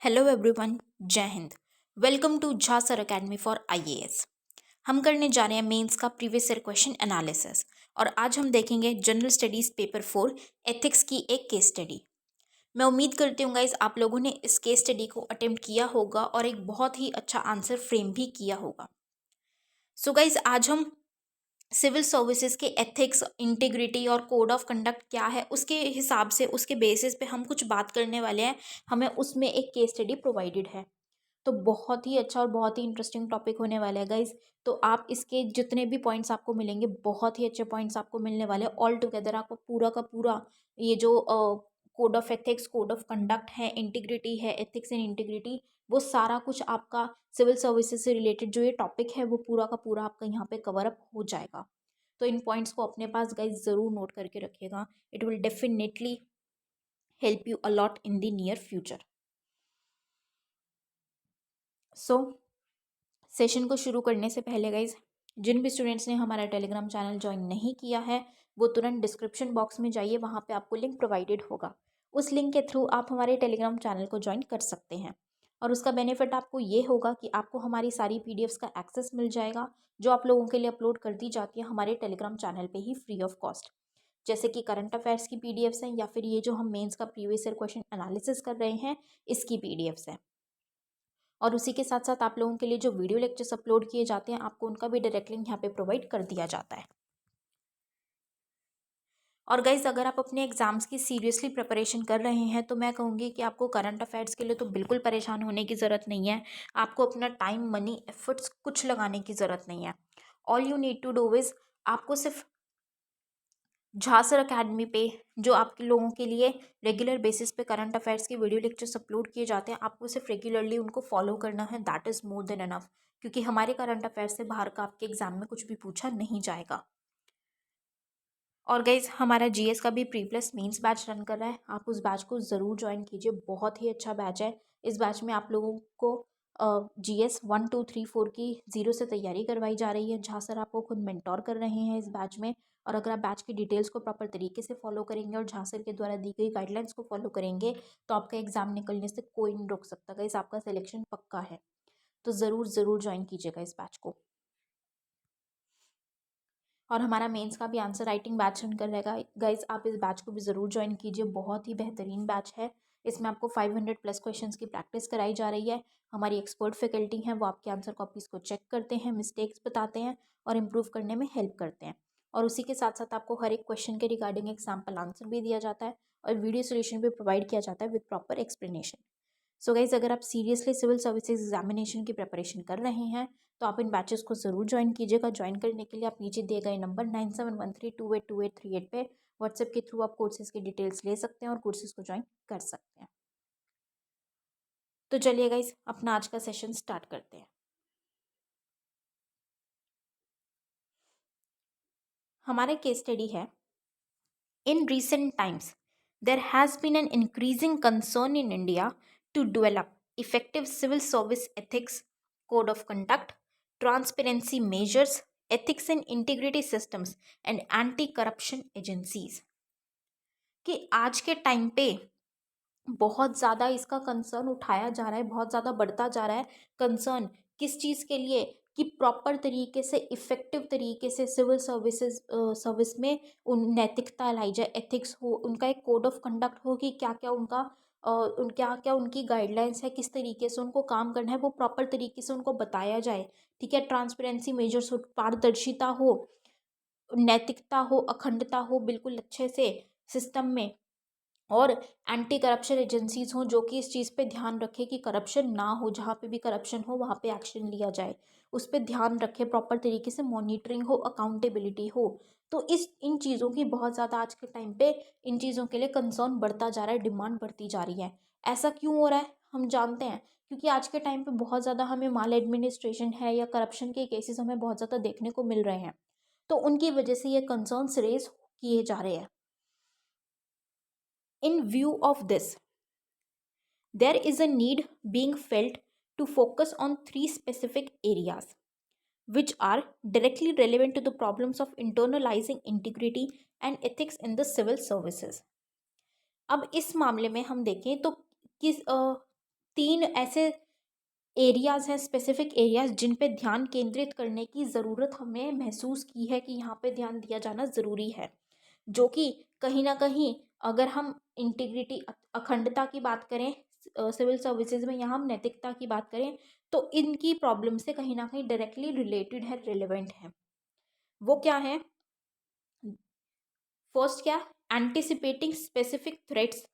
Hello everyone, जय हिंद। Welcome to Jha sir academy for IAS. हम करने जा रहे हैं मेंस का प्रीवियस ईयर क्वेश्चन एनालिसिस और आज हम देखेंगे जनरल स्टडीज पेपर 4 एथिक्स की एक केस स्टडी। मैं उम्मीद करती हूँ गाइस आप लोगों ने इस केस स्टडी को अटेम्प्ट किया होगा और एक बहुत ही अच्छा आंसर फ्रेम भी किया होगा। सो गाइस आज हम सिविल सर्विसेज के एथिक्स, इंटीग्रिटी और कोड ऑफ कंडक्ट क्या है उसके हिसाब से, उसके बेसिस पे हम कुछ बात करने वाले हैं। हमें उसमें एक केस स्टडी प्रोवाइडेड है, तो बहुत ही अच्छा और बहुत ही इंटरेस्टिंग टॉपिक होने वाला है गाइज। तो आप इसके जितने भी पॉइंट्स आपको मिलेंगे, बहुत ही अच्छे पॉइंट्स आपको मिलने वाले हैं। ऑल टुगेदर आपको पूरा का पूरा ये जो code of ethics, code of conduct है, इंटीग्रिटी है, एथिक्स एंड इंटीग्रिटी, वो सारा कुछ आपका सिविल सर्विसेज से रिलेटेड जो ये टॉपिक है वो पूरा का पूरा आपका यहाँ पे कवर अप हो जाएगा। तो इन पॉइंट्स को अपने पास गाइज ज़रूर नोट करके रखिएगा। It will definitely help you a lot in the near future. So session को शुरू करने से पहले गाइज, जिन भी स्टूडेंट्स ने हमारा टेलीग्राम चैनल ज्वाइन नहीं किया है वो तुरंत डिस्क्रिप्शन बॉक्स में जाइए, वहाँ पे आपको लिंक प्रोवाइडेड होगा। उस लिंक के थ्रू आप हमारे टेलीग्राम चैनल को ज्वाइन कर सकते हैं और उसका बेनिफिट आपको ये होगा कि आपको हमारी सारी पीडीएफ्स का एक्सेस मिल जाएगा जो आप लोगों के लिए अपलोड कर दी जाती है हमारे टेलीग्राम चैनल पे ही फ्री ऑफ कॉस्ट। जैसे कि करंट अफेयर्स की पीडीएफ्स हैं या फिर ये जो हम मेंस का प्रीवियस ईयर क्वेश्चन एनालिसिस कर रहे हैं इसकी पीडीएफ्स हैं। और उसी के साथ साथ आप लोगों के लिए जो वीडियो लेक्चर्स अपलोड किए जाते हैं आपको उनका भी डायरेक्ट लिंक यहाँ पे प्रोवाइड कर दिया जाता है। और गाइज अगर आप अपने एग्जाम्स की सीरियसली प्रिपरेशन कर रहे हैं तो मैं कहूँगी कि आपको करंट अफेयर्स के लिए तो बिल्कुल परेशान होने की ज़रूरत नहीं है। आपको अपना टाइम, मनी, एफर्ट्स कुछ लगाने की ज़रूरत नहीं है। All you need to do is आपको सिर्फ झा सर अकेडमी पे जो आपके लोगों के लिए रेगुलर बेसिस पे करंट अफेयर्स के वीडियो लेक्चर्स अपलोड किए जाते हैं, आपको सिर्फ रेगुलरली उनको फॉलो करना है। That is more than enough, क्योंकि हमारे करंट अफेयर्स से बाहर का आपके एग्जाम में कुछ भी पूछा नहीं जाएगा। और गाइज हमारा जीएस का भी pre plus mains batch run कर रहा है, आप उस बैच को ज़रूर ज्वाइन कीजिए। बहुत ही अच्छा बैच है। इस बैच में आप लोगों को जीएस 1 2 3 4 की ज़ीरो से तैयारी करवाई जा रही है। जहाँ सर आपको खुद मेंटोर कर रहे हैं इस बैच में। और अगर आप बैच की डिटेल्स को प्रॉपर तरीके से फॉलो करेंगे और झा सर के द्वारा दी गई गाइडलाइंस को फॉलो करेंगे तो आपका एग्जाम निकलने से कोई नहीं रोक सकता। गाइज आपका सिलेक्शन पक्का है, तो ज़रूर ज़रूर ज्वाइन कीजिएगा इस बैच को। और हमारा मेंस का भी आंसर राइटिंग बैच रन कर रहेगा गाइज, आप इस बैच को भी ज़रूर ज्वाइन कीजिए। बहुत ही बेहतरीन बैच है। इसमें आपको 500 प्लस क्वेश्चंस की प्रैक्टिस कराई जा रही है। हमारी एक्सपर्ट फैकल्टी हैं, वो आपके आंसर कॉपीज़ को चेक करते हैं, मिस्टेक्स बताते हैं और इम्प्रूव करने में हेल्प करते हैं। और उसी के साथ साथ आपको हर एक क्वेश्चन के रिगार्डिंग एक सैम्पल आंसर भी दिया जाता है और वीडियो सोल्यूशन भी प्रोवाइड किया जाता है with proper explanation. So guys अगर आप सीरियसली सिविल सर्विसेज एग्जामिनेशन की प्रिपरेशन कर रहे हैं तो आप इन बैचेस को ज़रूर ज्वाइन कीजिएगा। ज्वाइन करने के लिए आप नीचे दिए गए नंबर 9713282838 पे व्हाट्सएप के थ्रू आप कोर्सेज की डिटेल्स ले सकते हैं और कोर्सेज को ज्वाइन कर सकते हैं। तो चलिए गाइज अपना आज का सेशन स्टार्ट करते हैं। हमारे केस स्टडी है, इन recent times there has been an increasing concern in India to develop effective civil service ethics, code of conduct, transparency measures, ethics and integrity systems and anti-corruption agencies। कि आज के time पे बहुत ज़्यादा इसका concern उठाया जा रहा है, बहुत ज़्यादा बढ़ता जा रहा है कंसर्न। किस चीज़ के लिए? कि प्रॉपर तरीके से, इफ़ेक्टिव तरीके से सिविल सर्विसेज सर्विस में उन नैतिकता लाई जाए, एथिक्स हो, उनका एक कोड ऑफ कंडक्ट हो कि क्या क्या उनका क्या क्या उनकी गाइडलाइंस है, किस तरीके से उनको काम करना है, वो प्रॉपर तरीके से उनको बताया जाए। ठीक है, ट्रांसपेरेंसी मेजर्स हो, पारदर्शिता हो, नैतिकता हो, अखंडता हो बिल्कुल अच्छे से सिस्टम में। और एंटी करप्शन एजेंसीज हों जो कि इस चीज़ पे ध्यान रखे कि करप्शन ना हो, जहाँ पे भी करप्शन हो वहाँ पे एक्शन लिया जाए, उस पर ध्यान रखे, प्रॉपर तरीके से मॉनिटरिंग हो, अकाउंटेबिलिटी हो। तो इस इन चीज़ों की बहुत ज़्यादा आज के टाइम पे इन चीज़ों के लिए कंसर्न बढ़ता जा रहा है, डिमांड बढ़ती जा रही है। ऐसा क्यों हो रहा है हम जानते हैं, क्योंकि आज के टाइम पे बहुत ज़्यादा हमें माल एडमिनिस्ट्रेशन है या करप्शन के केसेस हमें बहुत ज़्यादा देखने को मिल रहे हैं, तो उनकी वजह से ये कंसर्न्स रेज किए जा रहे हैं। In view of this, there is a need being felt to focus on three specific areas which are directly relevant to the problems of internalizing integrity and ethics in the civil services। अब इस मामले में हम देखें तो किस 3 ऐसे areas हैं, स्पेसिफिक एरियाज़ जिन पे ध्यान केंद्रित करने की ज़रूरत हमने महसूस की है कि यहाँ पे ध्यान दिया जाना ज़रूरी है, जो कि कहीं ना कहीं अगर हम इंटीग्रिटी, अखंडता की बात करें सिविल सर्विसेज में, यहाँ हम नैतिकता की बात करें, तो इनकी प्रॉब्लम से कहीं ना कहीं डायरेक्टली रिलेटेड है, रिलेवेंट है। वो क्या है? फर्स्ट क्या? Anticipating specific threats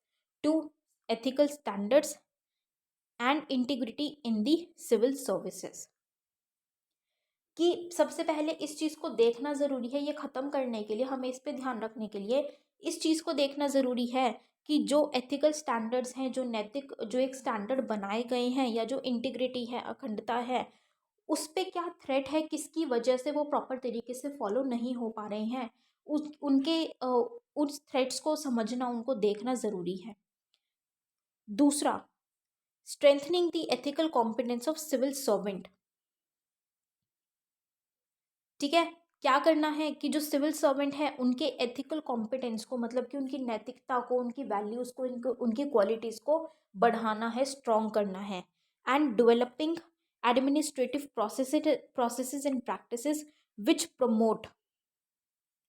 to ethical standards and integrity in the civil services. कि सबसे पहले इस चीज़ को देखना ज़रूरी है, ये ख़त्म करने के लिए, हमें इस पे ध्यान रखने के लिए इस चीज़ को देखना ज़रूरी है कि जो एथिकल स्टैंडर्ड्स हैं, जो नैतिक, जो एक स्टैंडर्ड बनाए गए हैं, या जो इंटीग्रिटी है, अखंडता है, उस पे क्या थ्रेट है, किसकी वजह से वो प्रॉपर तरीके से फॉलो नहीं हो पा रहे हैं, उस थ्रेट्स को समझना, उनको देखना ज़रूरी है। दूसरा, strengthening the ethical competence of civil servant. ठीक है, क्या करना है कि जो सिविल सर्वेंट है उनके एथिकल कॉम्पिटेंस को, मतलब कि उनकी नैतिकता को, उनकी वैल्यूज़ को, उनकी क्वालिटीज़ को बढ़ाना है, स्ट्रॉन्ग करना है। And developing administrative processes and practices which promote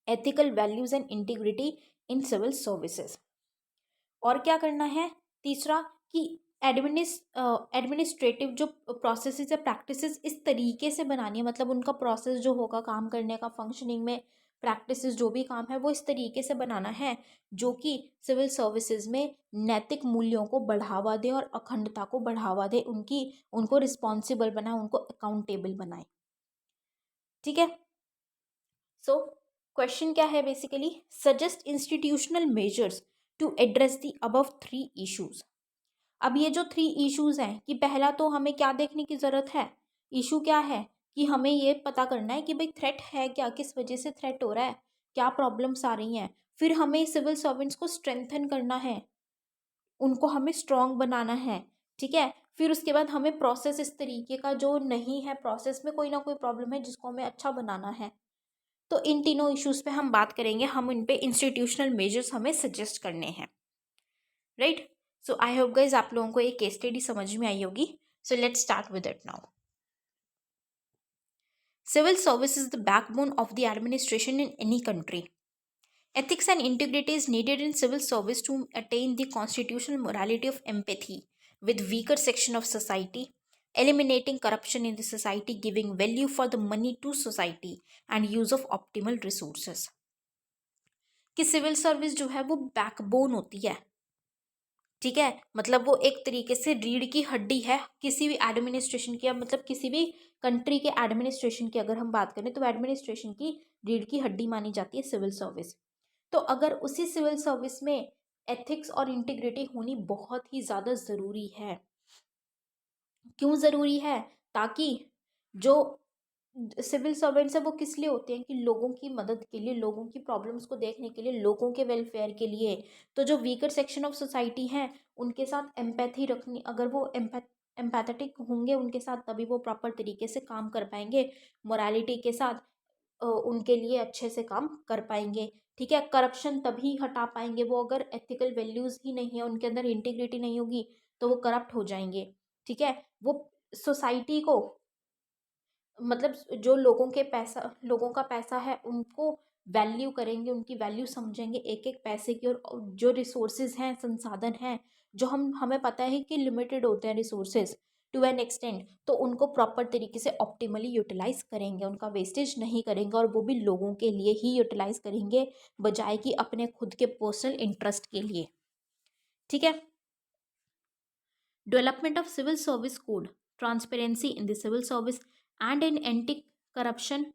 ethical values and integrity in civil services. और क्या करना है? तीसरा, कि एडमिनिस्ट्रेटिव जो प्रोसेसेस या प्रैक्टिसेस इस तरीके से बनानी है, मतलब उनका प्रोसेस जो होगा काम करने का, फंक्शनिंग में प्रैक्टिसेस जो भी काम है वो इस तरीके से बनाना है जो कि सिविल सर्विसेज में नैतिक मूल्यों को बढ़ावा दे और अखंडता को बढ़ावा दे, उनको रिस्पॉन्सिबल बनाए, उनको अकाउंटेबल बनाए। ठीक है, सो क्वेश्चन क्या है? Basically suggest institutional measures to address the above 3 issues. अब ये जो 3 इश्यूज हैं, कि पहला तो हमें क्या देखने की ज़रूरत है? इशू क्या है कि हमें ये पता करना है कि भाई थ्रेट है क्या, किस वजह से थ्रेट हो रहा है, क्या प्रॉब्लम्स आ रही हैं। फिर हमें सिविल सर्वेंट्स को स्ट्रेंथन करना है, उनको हमें स्ट्रॉन्ग बनाना है। ठीक है, फिर उसके बाद हमें प्रोसेस, इस तरीके का जो नहीं है, प्रोसेस में कोई ना कोई प्रॉब्लम है जिसको हमें अच्छा बनाना है। तो इन तीनों इश्यूज पे हम बात करेंगे, हम इन पे इंस्टीट्यूशनल मेजर्स हमें सजेस्ट करने हैं। Right, so I hope guys आप लोगों को एक केस स्टडी समझ में आई होगी। So let's start with it now. Civil service is the backbone of the administration in any country. Ethics and integrity is needed in civil service to attain the constitutional morality of empathy with weaker section of society, eliminating corruption in the society, giving value for the money to society and use of optimal resources. कि civil service जो है वो backbone होती है। ठीक है, मतलब वो एक तरीके से रीढ़ की हड्डी है किसी भी एडमिनिस्ट्रेशन की, मतलब किसी भी कंट्री के एडमिनिस्ट्रेशन की अगर हम बात करें तो एडमिनिस्ट्रेशन की रीढ़ की हड्डी मानी जाती है सिविल सर्विस। तो अगर उसी सिविल सर्विस में एथिक्स और इंटीग्रिटी होनी बहुत ही ज़्यादा ज़रूरी है। क्यों ज़रूरी है? ताकि जो सिविल सर्वेंट्स है वो किस लिए होते हैं? कि लोगों की मदद के लिए, लोगों की प्रॉब्लम्स को देखने के लिए, लोगों के वेलफेयर के लिए। तो जो वीकर सेक्शन ऑफ सोसाइटी हैं उनके साथ एम्पैथी रखनी, अगर वो एम्पैथेटिक होंगे उनके साथ, तभी वो प्रॉपर तरीके से काम कर पाएंगे, मोरालिटी के साथ उनके लिए अच्छे से काम कर पाएंगे। ठीक है, करप्शन तभी हटा पाएंगे वो, अगर एथिकल वैल्यूज़ ही नहीं है, उनके अंदर इंटीग्रिटी नहीं होगी तो वो करप्ट हो जाएंगे। ठीक है, वो सोसाइटी को, मतलब जो लोगों का पैसा है उनको वैल्यू करेंगे, उनकी वैल्यू समझेंगे एक एक पैसे की। और जो रिसोर्सेज हैं, संसाधन हैं, जो हमें पता है कि लिमिटेड होते हैं रिसोर्सेज टू एन एक्सटेंट, तो उनको प्रॉपर तरीके से ऑप्टिमली यूटिलाइज करेंगे, उनका वेस्टेज नहीं करेंगे, और वो भी लोगों के लिए ही यूटिलाइज करेंगे, बजाय कि अपने खुद के पर्सनल इंटरेस्ट के लिए। ठीक है, development of civil service code, transparency in the civil service and in anti corruption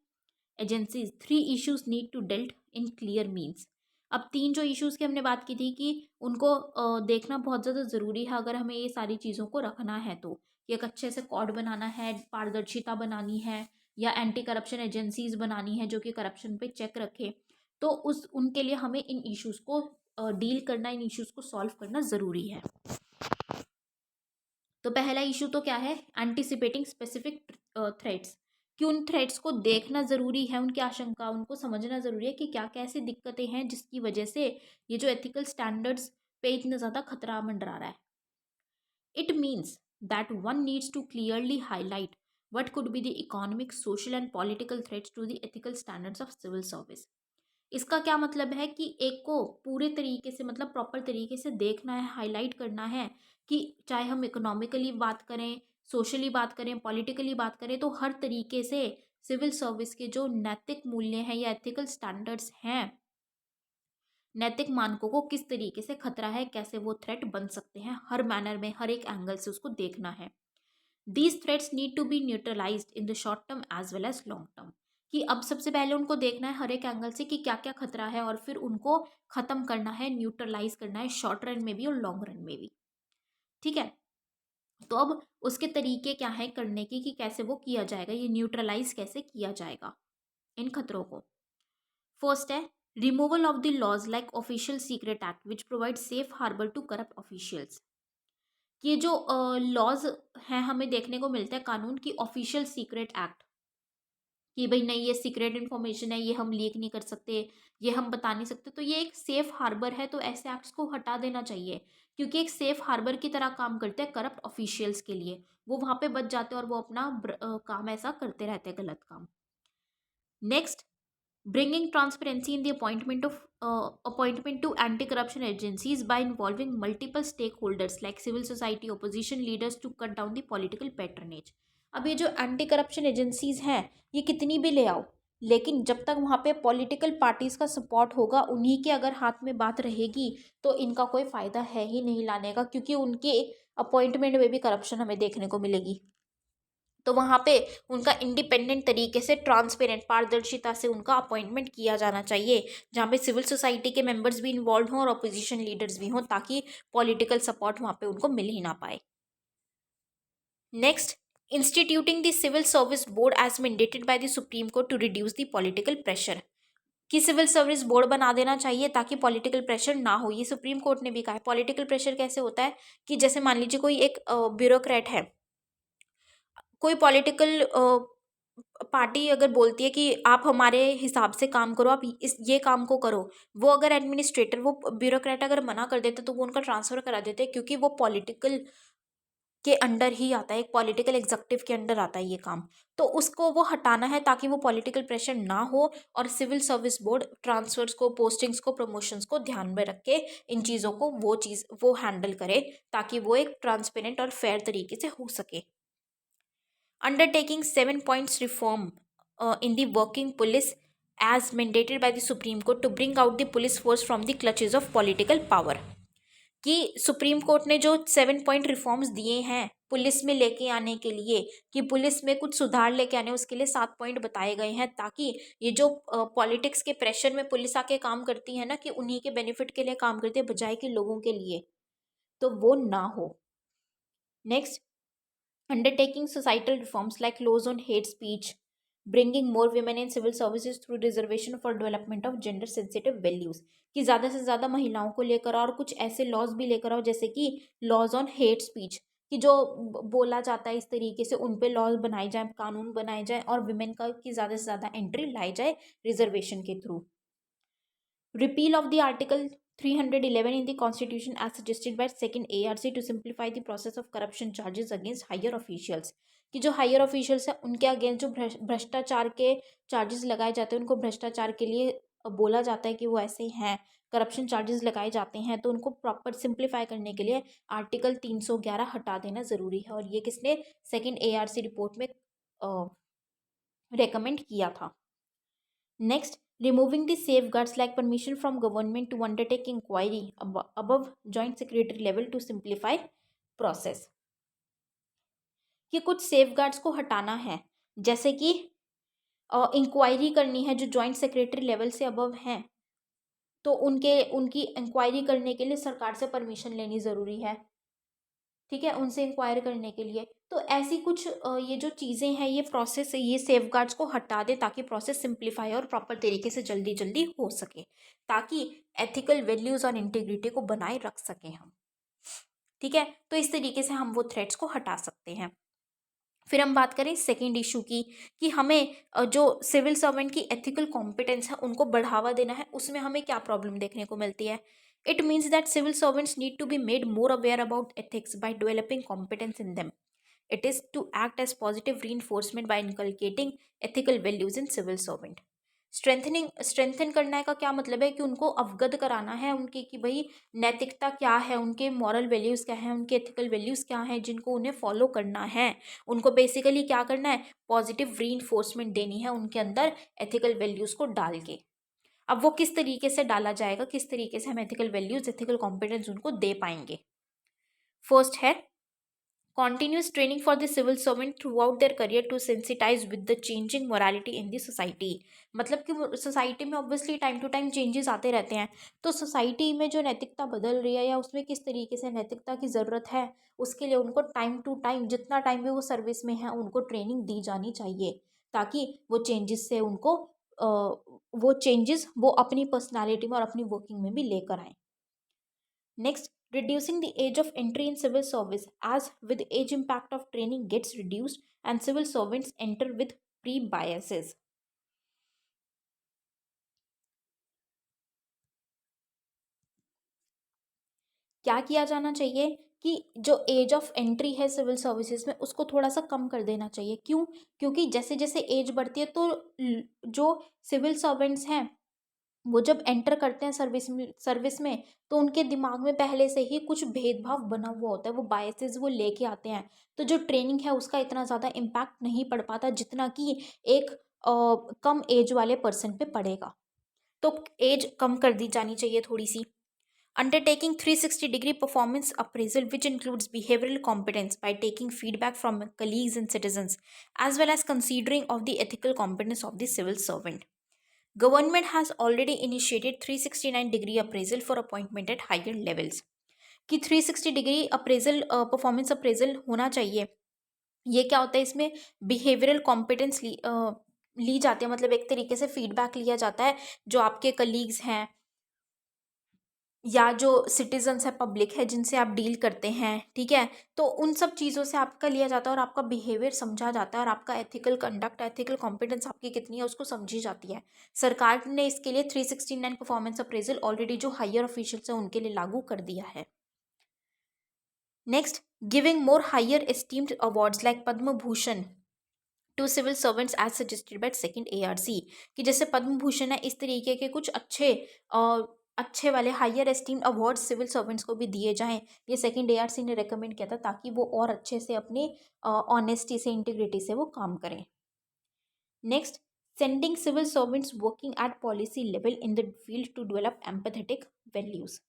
agencies, 3 issues need to dealt in clear means. अब 3 जो इश्यूज की हमने बात की थी कि उनको देखना बहुत ज़्यादा ज़रूरी है अगर हमें ये सारी चीज़ों को रखना है, तो कि एक अच्छे से कोड बनाना है, पारदर्शिता बनानी है, या एंटी करप्शन एजेंसीज बनानी है जो कि करप्शन पे चेक रखे, तो उनके लिए हमें इन इश्यूज़ को डील करना, इन इश्यूज़ को सॉल्व करना ज़रूरी है। तो पहला इशू तो क्या है? एंटिसिपेटिंग स्पेसिफिक थ्रेट्स, कि उन थ्रेट्स को देखना ज़रूरी है, उनकी आशंका, उनको समझना ज़रूरी है कि क्या क्या ऐसी दिक्कतें हैं जिसकी वजह से ये जो एथिकल स्टैंडर्ड्स पे इतना ज़्यादा खतरा मंडरा रहा है। It means that one needs to clearly highlight what could be the economic, social and political threats to the ethical standards of civil service. इसका क्या मतलब है कि एक को पूरे तरीके से मतलब प्रॉपर तरीके से देखना है, हाईलाइट करना है कि चाहे हम इकोनॉमिकली बात करें, सोशली बात करें, पॉलिटिकली बात करें, तो हर तरीके से सिविल सर्विस के जो नैतिक मूल्य हैं या एथिकल स्टैंडर्ड्स हैं, नैतिक मानकों को किस तरीके से खतरा है, कैसे वो थ्रेट बन सकते हैं, हर मैनर में, हर एक एंगल से उसको देखना है। These threats need to be neutralised in the short term as well as long term, कि अब सबसे पहले उनको देखना है हर एक एंगल से कि क्या क्या खतरा है और फिर उनको खत्म करना है, न्यूट्रलाइज करना है, शॉर्ट रन में भी और लॉन्ग रन में भी। ठीक है, तो अब उसके तरीके क्या है करने की, कि कैसे वो किया जाएगा, ये न्यूट्रलाइज कैसे किया जाएगा इन खतरों को। फर्स्ट है removal of the laws like official secret act which provide safe harbour to corrupt officials. ये जो लॉज हैं हमें देखने को मिलता है कानून की, ऑफिशियल सीक्रेट एक्ट, कि भाई नहीं ये सीक्रेट इन्फॉर्मेशन है, ये हम लीक नहीं कर सकते, ये हम बता नहीं सकते, तो ये एक सेफ हार्बर है, तो ऐसे एक्ट्स को हटा देना चाहिए, क्योंकि एक सेफ हार्बर की तरह काम करते हैं करप्ट ऑफिशियल्स के लिए। वो वहाँ पे बच जाते हैं और वो अपना काम ऐसा करते रहते हैं, गलत काम। Next, bringing transparency in the appointment to anti-corruption agencies by involving multiple stakeholders like civil society, opposition leaders to cut down the political patronage। अब ये जो एंटी करप्शन एजेंसीज हैं ये कितनी भी ले आओ, लेकिन जब तक वहाँ पे पॉलिटिकल पार्टीज का सपोर्ट होगा, उन्हीं के अगर हाथ में बात रहेगी, तो इनका कोई फायदा है ही नहीं लाने का, क्योंकि उनके अपॉइंटमेंट में भी करप्शन हमें देखने को मिलेगी। तो वहाँ पे उनका इंडिपेंडेंट तरीके से, ट्रांसपेरेंट, पारदर्शिता से उनका अपॉइंटमेंट किया जाना चाहिए, जहाँ पे सिविल सोसाइटी के मेंबर्स भी इन्वॉल्व हों और अपोजिशन लीडर्स भी हों, ताकि पॉलिटिकल सपोर्ट वहाँ पे उनको मिल ही ना पाए। Next, instituting the civil service board as mandated by the supreme court to reduce the political pressure, कि सिविल सर्विस बोर्ड बना देना चाहिए ताकि पॉलिटिकल प्रेशर ना हो। ये सुप्रीम कोर्ट ने भी कहा है। पॉलिटिकल प्रेशर कैसे होता है, कि जैसे मान लीजिए कोई एक ब्यूरोक्रेट है, कोई पॉलिटिकल पार्टी अगर बोलती है कि आप हमारे हिसाब से काम करो, आप इस ये काम को करो, वो अगर एडमिनिस्ट्रेटर, वो ब्यूरोक्रेट अगर मना कर देता तो वो उनका ट्रांसफर करा देते हैं, क्योंकि वो पॉलिटिकल के अंडर ही आता है, एक पॉलिटिकल एग्जीक्यूटिव के अंडर आता है ये काम। तो उसको वो हटाना है ताकि वो पॉलिटिकल प्रेशर ना हो, और सिविल सर्विस बोर्ड ट्रांसफर्स को, पोस्टिंग्स को, प्रमोशंस को ध्यान में रख के इन चीज़ों को वो हैंडल करे, ताकि वो एक ट्रांसपेरेंट और फेयर तरीके से हो सके। Undertaking 7 points reform in the working police as mandated by the Supreme Court to bring out the police force from the clutches of political power। कि सुप्रीम कोर्ट ने जो 7 पॉइंट रिफॉर्म्स दिए हैं पुलिस में लेके आने के लिए, कि पुलिस में कुछ सुधार लेके आने, उसके लिए 7 पॉइंट बताए गए हैं, ताकि ये जो पॉलिटिक्स के प्रेशर में पुलिस आके काम करती है ना, कि उन्हीं के बेनिफिट के लिए काम करती है बजाय कि लोगों के लिए, तो वो ना हो। Next, undertaking societal reforms like laws on hate speech, bringing more women in civil services through reservation for development of gender sensitive values, कि ज़्यादा से ज़्यादा महिलाओं को लेकर और कुछ ऐसे लॉज भी लेकर आओ, जैसे कि लॉज ऑन हेट स्पीच, कि जो बोला जाता है इस तरीके से उन पे लॉज बनाए जाए, कानून बनाए जाए, और विमेन का की ज़्यादा से ज़्यादा एंट्री लाई जाए रिजर्वेशन के through. Repeal of the Article 311 in the Constitution as suggested by second ARC to simplify the process of corruption charges against higher officials, कि जो हायर ऑफिशियल्स हैं उनके अगेंस्ट जो भ्रष्टाचार के चार्जेस लगाए जाते हैं, उनको भ्रष्टाचार के लिए बोला जाता है कि वो ऐसे हैं, करप्शन चार्जेस लगाए जाते हैं, तो उनको प्रॉपर सिंप्लीफाई करने के लिए आर्टिकल 311 हटा देना ज़रूरी है, और ये किसने सेकेंड ARC रिपोर्ट में रेकमेंड किया था। Next, removing the safeguards like permission from government to undertake inquiry above joint secretary level to simplify process, कि कुछ सेफगार्ड्स को हटाना है, जैसे कि इंक्वायरी करनी है जो जॉइंट सेक्रेटरी लेवल से अबव हैं, तो उनकी इंक्वायरी करने के लिए सरकार से परमिशन लेनी ज़रूरी है। ठीक है, उनसे इंक्वायर करने के लिए। तो ऐसी कुछ ये जो चीज़ें हैं, ये प्रोसेस, ये सेफगार्ड्स को हटा दें ताकि प्रोसेस सिंप्लीफाई और प्रॉपर तरीके से जल्दी जल्दी हो सके, ताकि एथिकल वैल्यूज़ और इंटीग्रिटी को बनाए रख सकें हम। ठीक है, तो इस तरीके से हम वो थ्रेट्स को हटा सकते हैं। फिर हम बात करें सेकेंड इशू की, कि हमें जो सिविल सर्वेंट की एथिकल कॉम्पिटेंस है उनको बढ़ावा देना है, उसमें हमें क्या प्रॉब्लम देखने को मिलती है। It means that civil servants need to be made more aware about ethics by developing competence in them. It is to act as positive reinforcement by inculcating ethical values in civil servant. Strengthen करना का क्या मतलब है कि उनको अवगत कराना है उनके कि भाई नैतिकता क्या है, उनके मॉरल वैल्यूज़ क्या हैं, उनके एथिकल वैल्यूज़ क्या हैं जिनको उन्हें फॉलो करना है। उनको बेसिकली क्या करना है, पॉजिटिव रीइंफोर्समेंट देनी है उनके अंदर एथिकल वैल्यूज़ को डाल के। अब वो किस तरीके से डाला जाएगा, किस तरीके से हम एथिकल वैल्यूज़ एथिकल कॉम्पिटेंस उनको दे पाएंगे। फर्स्ट है continuous training for the civil servant throughout their career to sensitize with the changing morality in the society। मतलब कि सोसाइटी में obviously time to time changes आते रहते हैं, तो सोसाइटी में जो नैतिकता बदल रही है या उसमें किस तरीके से नैतिकता की ज़रूरत है, उसके लिए उनको टाइम टू टाइम जितना टाइम भी वो सर्विस में है उनको ट्रेनिंग दी जानी चाहिए, ताकि वो चेंजेस से उनको वो चेंजेस वो अपनी पर्सनालिटी में और अपनी वर्किंग में भी लेकर आए। Next, reducing the age of entry in civil service, as with age impact of training gets reduced and civil servants enter with pre-biases। क्या किया जाना चाहिए कि जो एज ऑफ एंट्री है सिविल सर्विसेज में उसको थोड़ा सा कम कर देना चाहिए। क्यों? क्योंकि जैसे जैसे एज बढ़ती है तो जो सिविल सर्वेंट्स हैं वो जब एंटर करते हैं सर्विस में तो उनके दिमाग में पहले से ही कुछ भेदभाव बना हुआ होता है, वो बायसेस वो लेके आते हैं। तो जो ट्रेनिंग है उसका इतना ज़्यादा इम्पैक्ट नहीं पड़ पाता जितना कि एक कम एज वाले पर्सन पे पड़ेगा। तो एज कम कर दी जानी चाहिए थोड़ी सी। Undertaking 360-degree performance appraisal, which includes behavioral competence by taking feedback from colleagues and citizens, as well as considering of the ethical competence of the civil servant। Government has already initiated 369-degree appraisal for appointment at higher levels। कि 360 degree appraisal performance appraisal होना चाहिए। ये क्या होता है, इसमें behavioural competence ली जाती है, मतलब एक तरीके से फीडबैक लिया जाता है जो आपके कलीग्स हैं या जो सिटीजन्स है, पब्लिक है जिनसे आप डील करते हैं, ठीक है, तो उन सब चीज़ों से आपका लिया जाता है और आपका बिहेवियर समझा जाता है और आपका एथिकल कंडक्ट एथिकल कॉम्पिटेंस आपकी कितनी है उसको समझी जाती है। सरकार ने इसके लिए 369 परफॉर्मेंस अप्रेजल ऑलरेडी जो हायर ऑफिशियल्स हैं उनके लिए लागू कर दिया है। Next, giving more higher esteemed awards like Padma Bhushan to civil servants as suggested by second ARC। कि जैसे पद्म भूषण है, इस तरीके के कुछ अच्छे वाले higher esteem award civil servants को भी दिए जाएं, ये सेकंड ARC ने रेकमेंड किया था ताकि वो और अच्छे से अपने ऑनेस्टी से इंटीग्रिटी से वो काम करें। Next, sending civil servants working at policy level in the field to develop empathetic values.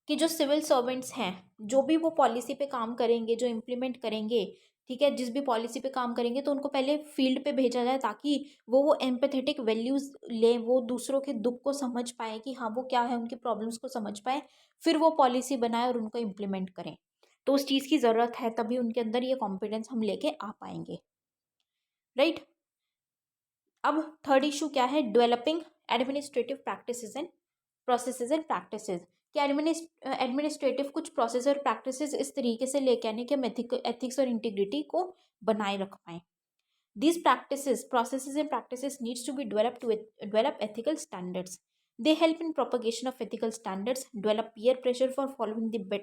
कि जो सिविल सर्वेंट्स हैं जो भी वो पॉलिसी पे काम करेंगे, जो इम्प्लीमेंट करेंगे, ठीक है, जिस भी पॉलिसी पे काम करेंगे तो उनको पहले फील्ड पे भेजा जाए ताकि वो एम्पैथेटिक वैल्यूज़ लें, वो दूसरों के दुख को समझ पाए कि हाँ वो क्या है, उनकी प्रॉब्लम्स को समझ पाए, फिर वो पॉलिसी बनाए और उनको इम्प्लीमेंट करें। तो उस चीज़ की ज़रूरत है, तभी उनके अंदर ये कॉन्फिडेंस हम लेके आ पाएंगे, राइट। अब थर्ड इशू क्या है, developing administrative practices and processes and practices. कि एडमिनिस्ट्रेटिव कुछ प्रोसेस और प्रैक्टिसेस इस तरीके से लेके आने कि हम एथिक्स और इंटीग्रिटी को बनाए रख पाएँ। These practices, processes and practices needs to be developed to develop ethical standards. They help in propagation of ethical standards, develop peer pressure for following the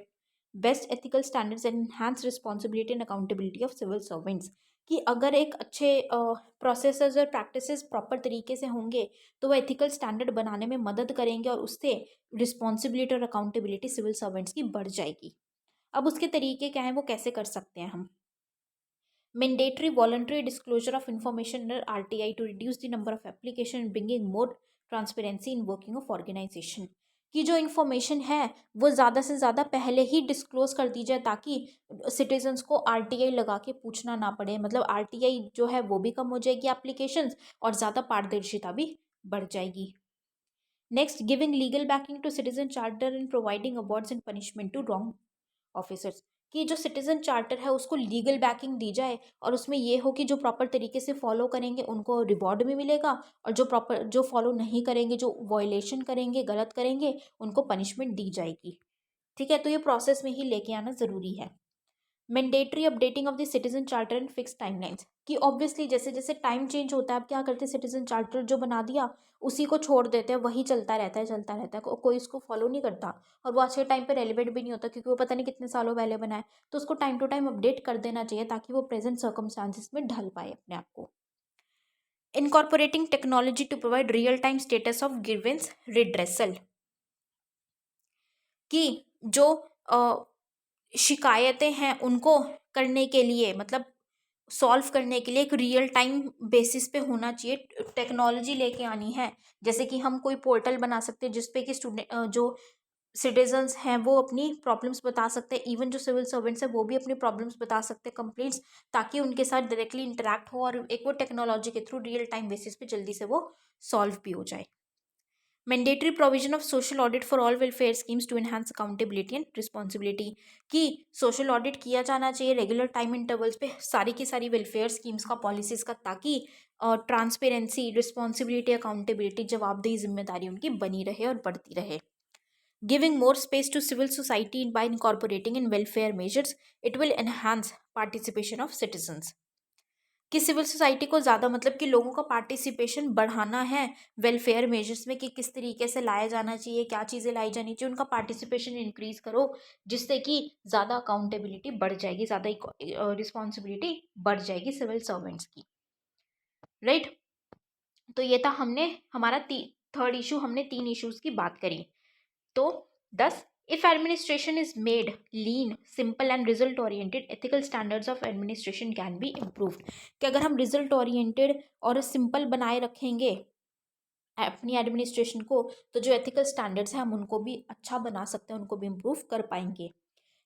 best ethical standards and enhance responsibility and accountability of civil servants। कि अगर एक अच्छे processes और practices proper तरीके से होंगे तो वो एथिकल स्टैंडर्ड बनाने में मदद करेंगे और उससे रिस्पॉन्सिबिलिटी और अकाउंटेबिलिटी सिविल सर्वेंट्स की बढ़ जाएगी। अब उसके तरीके क्या हैं, वो कैसे कर सकते हैं हम। Mandatory voluntary disclosure of information under RTI to reduce the number of application and bringing more transparency in working of organization। कि जो इन्फॉर्मेशन है वो ज़्यादा से ज़्यादा पहले ही डिस्क्लोज कर दी जाए ताकि सिटीजन्स को RTI लगा के पूछना ना पड़े, मतलब RTI जो है वो भी कम हो जाएगी एप्लीकेशंस और ज़्यादा पारदर्शिता भी बढ़ जाएगी। Next, giving legal backing to citizen charter and providing awards and punishment to wrong officers. कि जो सिटीजन चार्टर है उसको लीगल बैकिंग दी जाए और उसमें ये हो कि जो प्रॉपर तरीके से फॉलो करेंगे उनको रिवॉर्ड भी मिलेगा और जो फॉलो नहीं करेंगे, जो वायलेशन करेंगे, गलत करेंगे, उनको पनिशमेंट दी जाएगी। ठीक है, तो ये प्रोसेस में ही लेके आना ज़रूरी है। Mandatory updating of the citizen charter and fix timelines, कि ऑब्वियसली जैसे जैसे टाइम चेंज होता है, अब क्या करते हैं, सिटीजन चार्टर जो बना दिया उसी को छोड़ देते हैं, वही चलता रहता है चलता रहता है, कोई इसको फॉलो नहीं करता, और वो आज के टाइम पे रेलिवेंट भी नहीं होता क्योंकि वो पता नहीं कितने सालों पहले बना है। तो उसको टाइम टू टाइम अपडेट कर देना चाहिए ताकि वो प्रेजेंट सर्कमस्टांसिस में ढल पाए अपने आप को। Incorporating technology to provide real time status of grievance redressal, कि जो शिकायतें हैं उनको करने के लिए, मतलब सॉल्व करने के लिए एक रियल टाइम बेसिस पे होना चाहिए, टेक्नोलॉजी लेके आनी है। जैसे कि हम कोई पोर्टल बना सकते हैं जिसपे कि स्टूडेंट जो सिटीजन्स हैं वो अपनी प्रॉब्लम्स बता सकते हैं, इवन जो सिविल सर्वेंट्स हैं वो भी अपनी प्रॉब्लम्स बता सकते हैं, कंप्लेंट्स, ताकि उनके साथ डायरेक्टली इंटरेक्ट हो और एक वो टेक्नोलॉजी के थ्रू रियल टाइम बेसिस पे जल्दी से वो सॉल्व भी हो जाए। Mandatory provision of social audit for all welfare schemes to enhance accountability and responsibility, कि सोशल ऑडिट किया जाना चाहिए रेगुलर टाइम इंटरवल्स पे सारी की सारी वेलफेयर स्कीम्स का, पॉलिसीज़ का, ताकि ट्रांसपेरेंसी, रिस्पॉन्सिबिलिटी, अकाउंटेबिलिटी, जवाबदेही, जिम्मेदारी उनकी बनी रहे और बढ़ती रहे। Giving more space to civil society by incorporating in welfare measures, it will enhance participation of citizens, कि सिविल सोसाइटी को ज़्यादा, मतलब कि लोगों का पार्टिसिपेशन बढ़ाना है वेलफेयर मेजर्स में, कि किस तरीके से लाया जाना चाहिए, क्या चीज़ें लाई जानी चाहिए, उनका पार्टिसिपेशन इंक्रीज करो, जिससे कि ज़्यादा अकाउंटेबिलिटी बढ़ जाएगी, ज़्यादा रिस्पॉन्सिबिलिटी बढ़ जाएगी सिविल सर्वेंट्स की, राइट। तो ये था हमने हमारा थर्ड इशू, हमने 3 इश्यूज की बात करी। तो 10, if administration is made lean, simple and result oriented, ethical standards of administration can be improved, कि अगर हम रिजल्ट ओरिएंटेड और सिंपल बनाए रखेंगे अपनी एडमिनिस्ट्रेशन को, तो जो एथिकल स्टैंडर्ड्स हैं हम उनको भी अच्छा बना सकते हैं, उनको भी इम्प्रूव कर पाएंगे।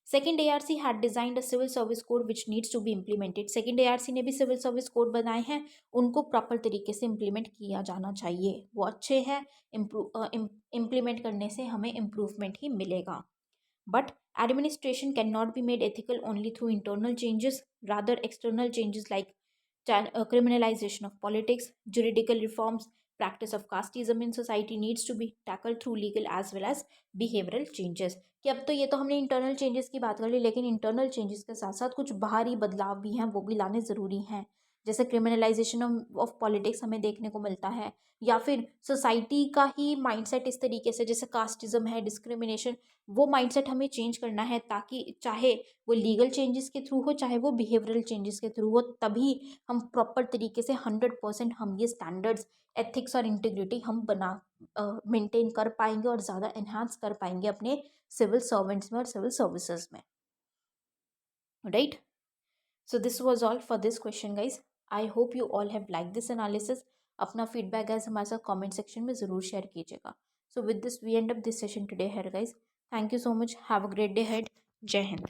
Second ARC had designed a civil service code which needs to be implemented, second ARC ने भी सिविल सर्विस कोड बनाए हैं, उनको प्रॉपर तरीके से इम्प्लीमेंट किया जाना चाहिए, वो अच्छे हैं, इम्प्लीमेंट करने से हमें इम्प्रूवमेंट ही मिलेगा। But administration cannot be made ethical only through internal changes. Rather, external changes like criminalization of politics, juridical reforms, practice of casteism in society needs to be tackled through legal as well as behavioral changes. कि अब तो ये तो हमने internal changes की बात कर ली, लेकिन इंटरनल चेंजेस के साथ साथ कुछ बाहरी बदलाव भी हैं, वो भी लाने ज़रूरी हैं। जैसे क्रिमिनलाइजेशन ऑफ पॉलिटिक्स हमें देखने को मिलता है, या फिर सोसाइटी का ही माइंडसेट इस तरीके से, जैसे कास्टिज्म है, डिस्क्रिमिनेशन, वो माइंडसेट हमें चेंज करना है, ताकि चाहे वो लीगल चेंजेस के थ्रू हो, चाहे वो बिहेवियरल चेंजेस के थ्रू हो, तभी हम प्रॉपर तरीके से 100% हम ये स्टैंडर्ड्स, एथिक्स और इंटीग्रिटी हम बना मेंटेन कर पाएंगे और ज़्यादा एनहांस कर पाएंगे अपने सिविल सर्वेंट्स में और सिविल सर्विसेज में, right. So this was all for this question guys. I hope you all have like this analysis. अपना फीडबैक गाइज हमारे साथ कमेंट सेक्शन में ज़रूर शेयर कीजिएगा। So with this we end up this session today here guys. Thank you so much, have a great day ahead. जय हिंद।